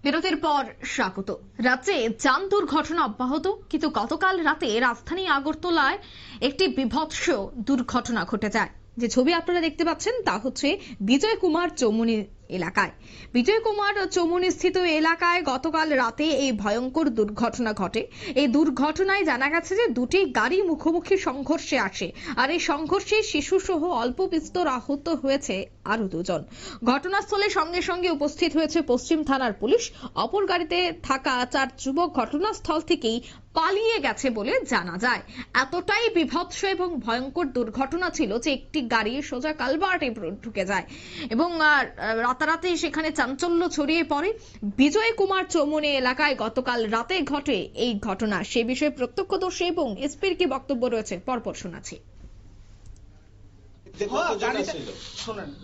বিরতির পর স্বাগত। রাজ্যে যান দুর্ঘটনা অব্যাহত, কিন্তু গতকাল রাতে রাজধানী আগরতলায় একটি বীভৎস দুর্ঘটনা ঘটে যায়। যে ছবি আপনারা দেখতে পাচ্ছেন তা হচ্ছে বিজয় কুমার চৌমুহনী এলাকায়। বিজয় কুমার চৌমুহনী স্থিত এলাকায় গতকাল রাতে এই ভয়ঙ্কর দুর্ঘটনা ঘটে। এই দুর্ঘটনায় জানা গেছে যে দুটি গাড়ি মুখোমুখি সংঘর্ষে আসে, আর এই সংঘর্ষে শিশু সহ অল্প বিস্তর আহত হয়েছে আরো দুজন। ঘটনাস্থলে সঙ্গে সঙ্গে উপস্থিত হয়েছে পশ্চিম থানার পুলিশ। অপর গাড়িতে থাকা 4 যুবক ঘটনাস্থল থেকেই পালিয়ে গেছে বলে জানা যায়। এতটাই বিভৎস এবং ভয়ঙ্কর দুর্ঘটনা ছিল যে একটি গাড়ি সোজা কালভার্টে ঢুকে যায় এবং রাতারাতি সেখানে চাঞ্চল্য ছড়িয়ে পড়ে। বিজয় কুমার চৌমুহনী এলাকায় গতকাল রাতে ঘটে এই ঘটনা। সে বিষয়ে প্রত্যক্ষদর্শী এবং এসপির কি বক্তব্য রয়েছে পরপর শোনাচ্ছি।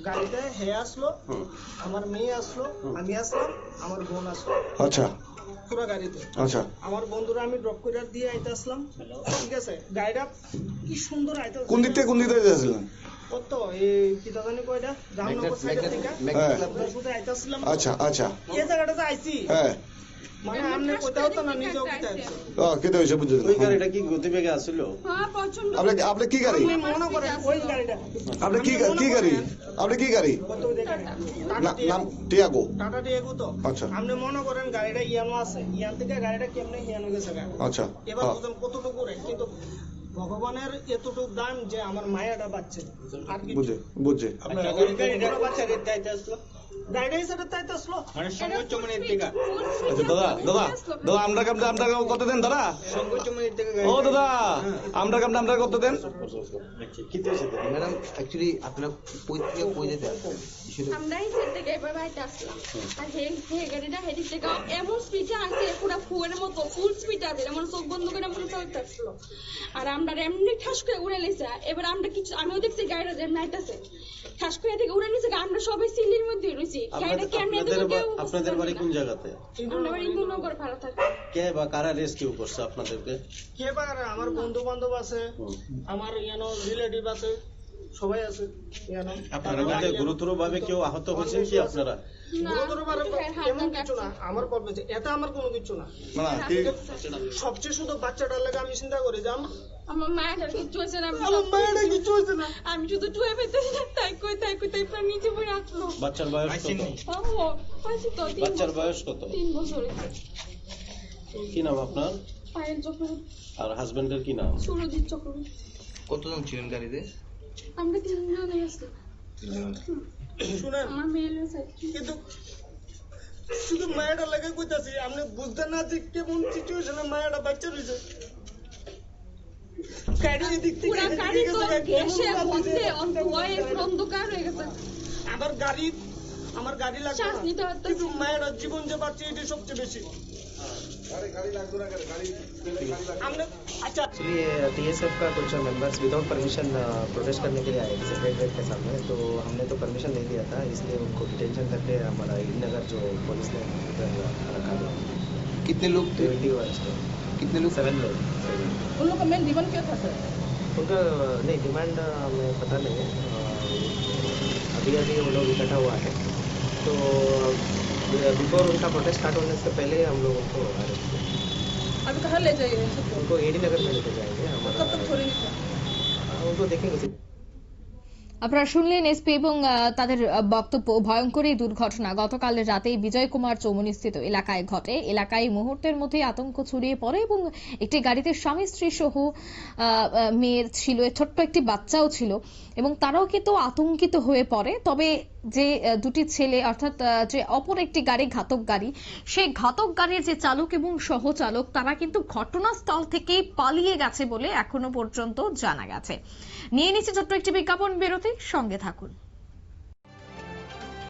গাড়িতে হে আসলো, আমার মেয়ে আসলো, আমি আসলাম, আমার বোন আসলো। আচ্ছা, পুরো গাড়িতে। আচ্ছা, আমার বন্ধুরা আমি ড্রপ করে দিয়ে আইতে আসলাম। ঠিক আছে, গাড়িটা কি সুন্দর আইতে। কোন দিক থেকে যাচ্ছিলেন? কত এই কি জানি কয়টা রামনগর সাইড থেকে শুধু আইতে আসলাম। আচ্ছা আচ্ছা, এই জায়গাটাতে আইছি। হ্যাঁ, মানে আমনে কোথাও তো না, নিজেও কিতে আইছি। কেটে হইছে বুঝছেন? ওই গাড়িটা কি গতিবেগে আসছিল? হ্যাঁ, প্রচন্ড। আপনি কি গাড়ি? আমি মনে করেন ওই গাড়িটা। আপনি কি গাড়ি? আপনি কি গাড়ি? কত ওই গাড়ি? নাম টিয়াগো। টাটা টিয়াগো তো। আচ্ছা, আপনি মনে করেন গাড়িটা ইয়ানো আছে, ইয়ান থেকে গাড়িটা কেমনে ইয়ানো গেছে গা। আচ্ছা, এবার বুঝুন কতটুকু রে, কিন্তু ভগবানের এতটুকু দান যে আমার মায়াটা বাচ্চা আর কি বুঝে আপনার গাড়িটা বাচ্চা রে তাইতে আসলো, গাড়িটা এসে তাইতে আসলো মানে সংগঠন চমনের দিকে। আচ্ছা দাদা আমরা কত দেন দাদা? সংগঠন চমনের দিকে ও দাদা আমরা কত দেন? কি হয়েছে ম্যাডাম? অ্যাকচুয়ালি আপনারা কই যেতে আসছেন? আমরা এই সাইড থেকে এবার বাইরে আসলাম, আর হে গাড়িটা হেডিক থেকে এমন স্পিডে আসছে, পুরো ফুয়ের মতো ফুল স্পিড আছে, এমন চোখ বন্ধ করে আমরা চলতে আসলো, আর আমরা এমনি ঠাস করে উড়ে লেছে। এবার আমরা কিছু, আমিও দেখছি গাড়িটা যে নাইতেছে, ঠাস করে থেকে উড়ে নিছে। আমরা সবাই সিলির মধ্যে রয়েছি। গাড়িটা কেমনে আপনাদের বাড়ি কোন জায়গাতে? আমরা বাড়ি ইন্দুনগর ভাড়া থাকি। কে বা কারা রেস্কিউ করছে আপনাদেরকে? কে বা আমার বন্ধু বান্ধব আছে, আমার ইয়ানো রিলেটিভ আছে, সবাই আছে ইয়ানো। আপনারা মধ্যে গুরুতর ভাবে কেউ আহত হয়েছে কি আপনারা? গুরুতর ভাবে এমন কিছু না, আমার করবে এটা আমার কোনো কিছু না। সবচেয়ে শুধু বাচ্চাটার লাগে আমি চিন্তা করি যে আমার মায়ের কিছু হয়েছে না, আমার মায়েরা কিছু হয়েছে না, আমি শুধু টুয়ে পেতে তাই কই প্রাণ নিচে পড়ে আসলো। বাচ্চার বয়স কত? বাচ্চার বয়স কত? 3 বছর। কি নাম আপনার? পায়েল চক্রবর্তী। আর হাজবেন্ডের কি নাম? সুরজিৎ চক্রবর্তী। কতজন ছিলেন গাড়িতে? আমরা 3 জন আসছি। শুনেন আমার মেয়ের সাথে কিন্তু শুধু মায়েরা লাগে কইতাছি, আপনি বুঝতে না যে কেমন সিচুয়েশনে মায়েরা বাচ্চা রয়েছে। গাড়ি এদিক থেকে পুরো গাড়ি তো গ্যাসে বন্ধে অন্ধকার হয়ে গেছে। আমার গাড়ি লাগবে শ্বাস নিতে না, হচ্ছে। কিন্তু মায়েরা জীবন যে বাচ্চা এটা সবচেয়ে বেশি। एक्चुअली टीएसएफ का कुछ मेंबर्स विदाउट परमिशन प्रोटेस्ट करने के लिए आए थे सेक्रेटरीट के सामने, तो हमने तो परमिशन नहीं दिया था, इसलिए उनको डिटेंशन करके हमारा नगर जो पुलिस ने रखा था। कितने लोग थे? 21 कितने लोग? 7 लोग। उन लोग का मेन डिमांड क्या था सर? उनका नहीं डिमांड हमें पता नहीं है, अभी वो लोग इकट्ठा हुआ है, तो बिफोर उनका प्रोटेस्ट स्टार्ट होने से पहले हम लोग उनको अरेस्ट किया। अभी कहाँ ले जाइए सबको? उनको एडी नगर में लेके जाएंगे। कब तक छोड़ेंगे सर? उनको देखेंगे। আপনারা শুনলেন এসপি এবং তাদের বক্তব্য। ভয়ঙ্কর এই দুর্ঘটনা গতকাল রাতেই বিজয় কুমার চৌমুহনী স্থিত এলাকায় ঘটে। এলাকায় মুহূর্তের মধ্যে আতঙ্ক ছড়িয়ে পড়ে এবং একটি গাড়িতে স্বামী স্ত্রী সহ মেয়ের ছিল, ছোট্ট একটি বাচ্চাও ছিল এবং তারাও কিন্তু আতঙ্কিত হয়ে পড়ে। তবে যে দুটি ছেলে, অর্থাৎ যে অপর একটি গাড়ি ঘাতক গাড়ি, সেই ঘাতক গাড়ির যে চালক এবং সহচালক তারা কিন্তু ঘটনাস্থল থেকেই পালিয়ে গেছে বলে এখনো পর্যন্ত জানা গেছে। নিয়ে নিচ্ছে ছোট্ট একটি বিজ্ঞাপন বিরতি, সঙ্গে থাকুন।